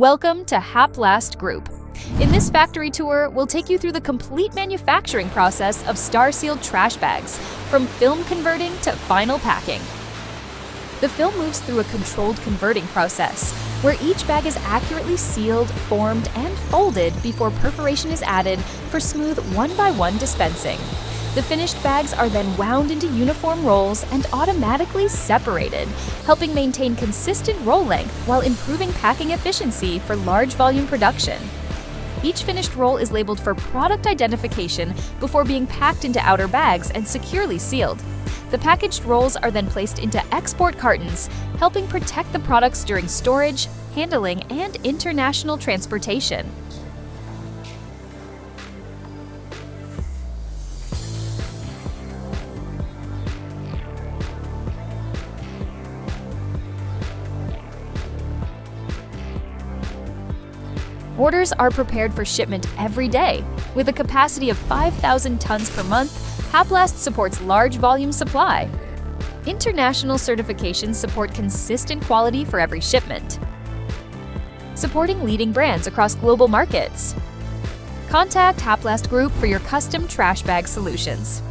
Welcome to HAPLAST Group. In this factory tour, we'll take you through the complete manufacturing process of star-sealed trash bags, from film converting to final packing. The film moves through a controlled converting process, where each bag is accurately sealed, formed, and folded before perforation is added for smooth one-by-one dispensing. The finished bags are then wound into uniform rolls and automatically separated, helping maintain consistent roll length while improving packing efficiency for large volume production. Each finished roll is labeled for product identification before being packed into outer bags and securely sealed. The packaged rolls are then placed into export cartons, helping protect the products during storage, handling, and international transportation. Orders are prepared for shipment every day. With a capacity of 5,000 tons per month, HAPLAST supports large volume supply. International certifications support consistent quality for every shipment, supporting leading brands across global markets. Contact HAPLAST Group for your custom trash bag solutions.